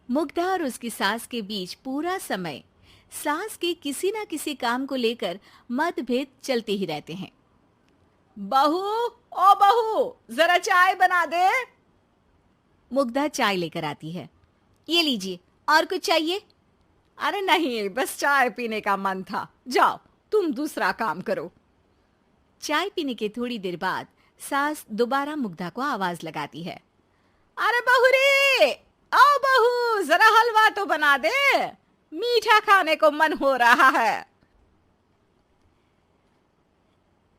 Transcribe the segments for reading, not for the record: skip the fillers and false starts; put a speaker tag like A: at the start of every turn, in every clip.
A: मुग्धा और उसकी सास के बीच पूरा समय सास के किसी ना किसी काम को लेकर मतभेद चलते ही रहते हैं।
B: बहू, ओ बहू, जरा चाय बना दे।
A: मुग्धा चाय लेकर आती है। ये लीजिए, और कुछ चाहिए?
B: अरे नहीं, बस चाय पीने का मन था। जाओ, तुम दूसरा काम करो।
A: चाय पीने के थोड़ी देर बाद सास दोबारा मुग्धा को आवाज लगाती है।
B: अरे बहू रे, आओ बहू, जरा हलवा तो बना दे, मीठा खाने को मन हो रहा है।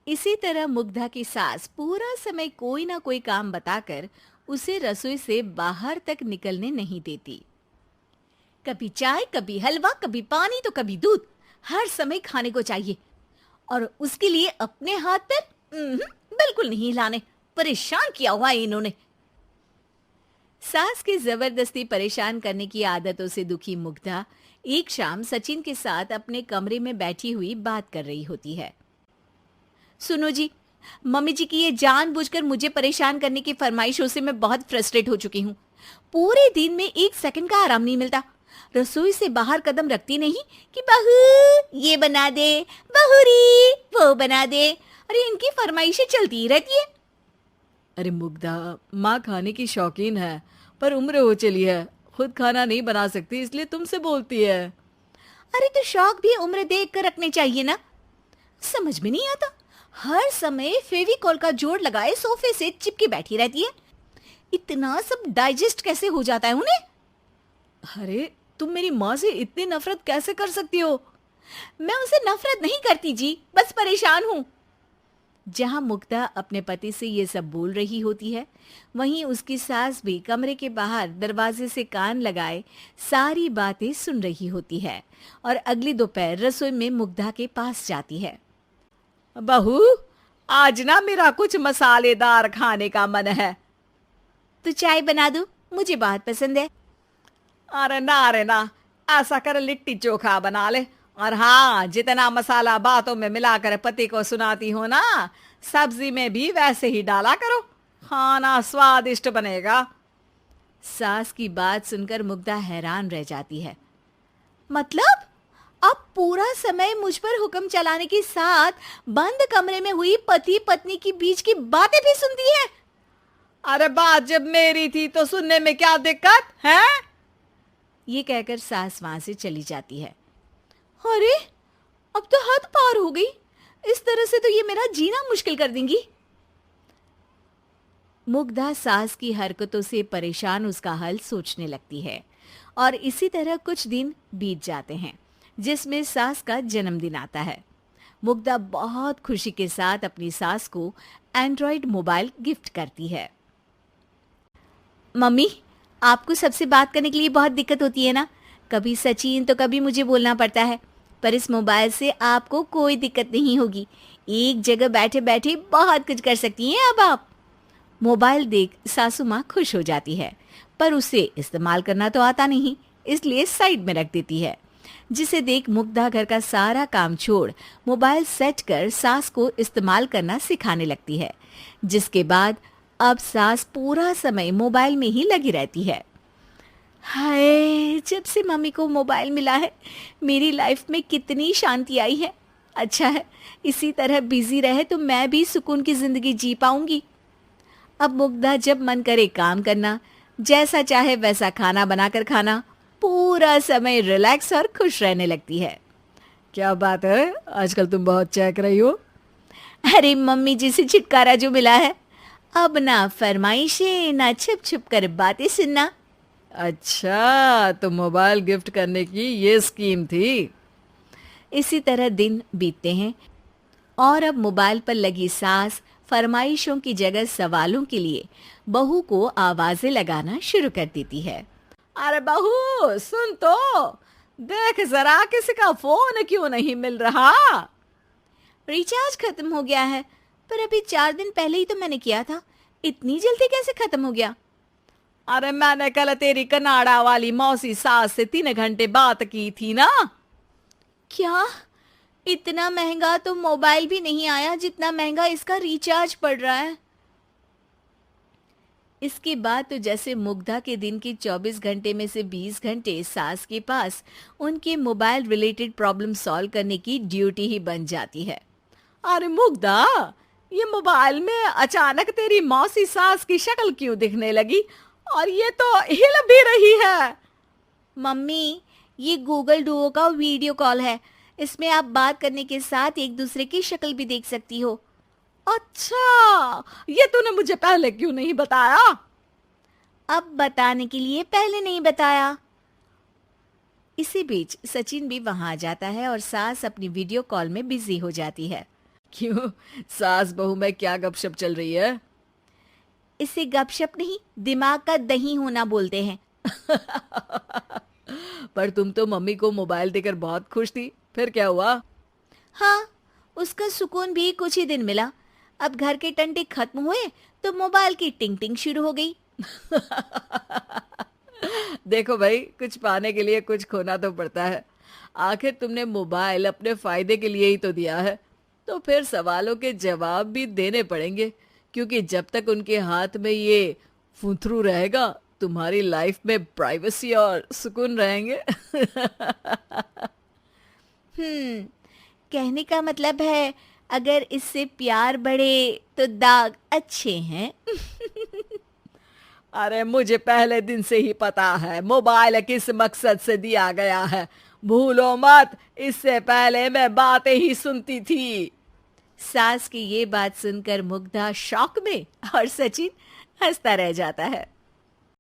A: इसी तरह मुग्धा की सास पूरा समय कोई ना कोई काम बताकर उसे रसोई से बाहर तक निकलने नहीं देती। कभी चाय, कभी हलवा, कभी पानी तो कभी दूध, हर समय खाने को चाहिए। और उसके लिए अपने हाथ पैर बिल्कुल नहीं हिलाने। परेशान किया हुआ है इन्होंने। सास की जबरदस्ती परेशान करने की आदतों से दुखी मुग्धा एक शाम सचिन के साथ अपने कमरे में बैठी हुई बात कर रही होती है। सुनो जी, मम्मी जी की ये जानबूझकर मुझे परेशान करने की फरमाइशों से मैं बहुत फ्रस्ट्रेट हो चुकी हूँ। पूरे दिन में एक सेकंड का आराम नहीं मिलता। रसोई से बाहर कदम रखती नहीं कि बहू ये बना दे, बहू री वो बना दे। अरे इनकी फरमाइशें चलती ही रहती है।
B: अरे मुग्धा, माँ खाने की शौकीन है, पर उम्र हो चली है, खुद खाना नहीं बना सकती, इसलिए तुमसे बोलती है।
A: अरे तो शौक भी उम्र देख कर रखने चाहिए ना। समझ में नहीं आता, हर समय फेविकॉल का जोड़ लगाए सोफे से चिपकी बैठी रहती है। इतना सब डाइजेस्ट कैसे हो जाता है उन्हें?
B: अरे तुम मेरी माँ से इतनी नफरत कैसे कर सकती हो?
A: मैं उनसे नफरत नहीं करती जी, बस परेशान हूँ। जहां मुग्धा अपने पति से ये सब बोल रही होती है, वहीं उसकी सास भी कमरे के बाहर दरवाजे से कान लगाए सारी बातें सुन रही होती है और अगली दोपहर रसोई में मुग्धा के पास जाती है।
B: बहू, आज ना मेरा कुछ मसालेदार खाने का मन है।
A: तो चाय बना दूं? मुझे बहुत पसंद है।
B: अरे ना, ऐसा कर लिट्टी चोखा बना ले। और हाँ, जितना मसाला बातों में मिलाकर पति को सुनाती हो ना, सब्जी में भी वैसे ही डाला करो, खाना स्वादिष्ट बनेगा।
A: सास की बात सुनकर मुग्धा हैरान रह जाती है। मतलब आप पूरा समय मुझ पर हुक्म चलाने के साथ बंद कमरे में हुई पति पत्नी की बीच की बातें भी सुनती है?
B: अरे बात जब मेरी थी तो सुनने में क्या दिक्कत है?
A: ये कहकर सास वहां से चली जाती है। अरे अब तो हद पार हो गई। इस तरह से तो ये मेरा जीना मुश्किल कर देंगी। मुग्धा सास की हरकतों से परेशान उसका हल सोचने लगती है और इसी तरह कुछ दिन बीत जाते हैं, जिसमें सास का जन्मदिन आता है। मुग्धा बहुत खुशी के साथ अपनी सास को एंड्रॉइड मोबाइल गिफ्ट करती है। मम्मी, आपको सबसे बात करने के लिए बहुत दिक्कत होती है ना? कभी सचिन तो कभी मुझे बोलना पड़ता है, पर इस मोबाइल से आपको कोई दिक्कत नहीं होगी। एक जगह बैठे बैठे बहुत कुछ कर सकती हैं अब आप। मोबाइल देख सासू माँ खुश हो जाती है, पर उसे इस्तेमाल करना तो आता नहीं, इसलिए साइड में रख देती है। जिसे देख मुग्धा घर का सारा काम छोड़ मोबाइल सेट कर सास को इस्तेमाल करना सिखाने लगती है, जिसके बाद अब सास पूरा समय मोबाइल में ही लगी रहती है। हाय, जब से मम्मी को मोबाइल मिला है मेरी लाइफ में कितनी शांति आई है। अच्छा है, इसी तरह बिजी रहे तो मैं भी सुकून की जिंदगी जी पाऊंगी। अब मुग्धा जब मन करे काम करना, जैसा चाहे वैसा खाना बनाकर खाना, पूरा समय रिलैक्स और खुश रहने लगती है।
B: क्या बात है, आजकल तुम बहुत चहक रही हो।
A: अरे मम्मी जी से छुटकारा जो मिला है, अब ना फरमाइशें ना छुप छुप कर बातें सुनना।
B: अच्छा, तो मोबाइल गिफ्ट करने की ये स्कीम थी।
A: इसी तरह दिन बीतते हैं और अब मोबाइल पर लगी सास फरमाइशों की जगह सवालों के लिए बहू को आवाजें लगाना शुरू कर देती है।
B: अरे बहू सुन तो, देख जरा किसी का फोन क्यों नहीं मिल रहा?
A: रिचार्ज खत्म हो गया है, पर अभी 4 दिन पहले ही तो मैंने किया था। इतनी जल्दी कैसे खत्म हो गया?
B: अरे मैंने कल तेरी कनाडा वाली मौसी सास से 3 घंटे बात की थी ना।
A: क्या? इतना महंगा तो मोबाइल भी नहीं आया जितना महंगा इसका रिचार्ज पड़ रहा है। इसके बाद तो जैसे मुग्धा के दिन के 24 घंटे में से 20 घंटे सास के पास उनके मोबाइल रिलेटेड प्रॉब्लम सॉल्व करने की ड्यूटी ही बन जाती है।
B: अरे मुग्धा, ये मोबाइल में अचानक तेरी मौसी सास की शक्ल क्यों दिखने लगी? और ये तो हिल भी रही है।
A: मम्मी, ये गूगल डुओ का वीडियो कॉल है। इसमें आप बात करने के साथ एक दूसरे की शक्ल भी देख सकती हो।
B: अच्छा, ये तूने मुझे पहले क्यों नहीं बताया?
A: अब बताने के लिए पहले नहीं बताया। इसी बीच सचिन भी वहां आ जाता है और सास अपनी वीडियो कॉल में बिजी हो जाती है।
B: क्यों, सास बहू में क्या गपशप चल रही है?
A: इसे गपशप नहीं, दिमाग का दही होना बोलते हैं।
B: पर तुम तो मम्मी को मोबाइल देकर बहुत खुश थी, फिर क्या हुआ?
A: हाँ, उसका सुकून भी कुछ ही दिन मिला। अब घर के टंटे खत्म हुए तो मोबाइल की टिंग टिंग शुरू हो गई।
B: देखो भाई, कुछ पाने के लिए कुछ खोना तो पड़ता है। आखिर तुमने मोबाइल अपने फायदे के लिए ही तो दिया है, तो फिर सवालों के जवाब भी देने पड़ेंगे, क्योंकि जब तक उनके हाथ में ये फुंथरू रहेगा, तुम्हारी लाइफ में प्राइवेसी और सुकून रहेंगे।
A: कहने का मतलब है अगर इससे प्यार बढ़े तो दाग अच्छे हैं।
B: अरे मुझे पहले दिन से ही पता है मोबाइल किस मकसद से दिया गया है। भूलो मत, इससे पहले मैं बातें ही सुनती थी।
A: सास की ये बात सुनकर मुग्धा शॉक में और सचिन हंसता रह जाता है।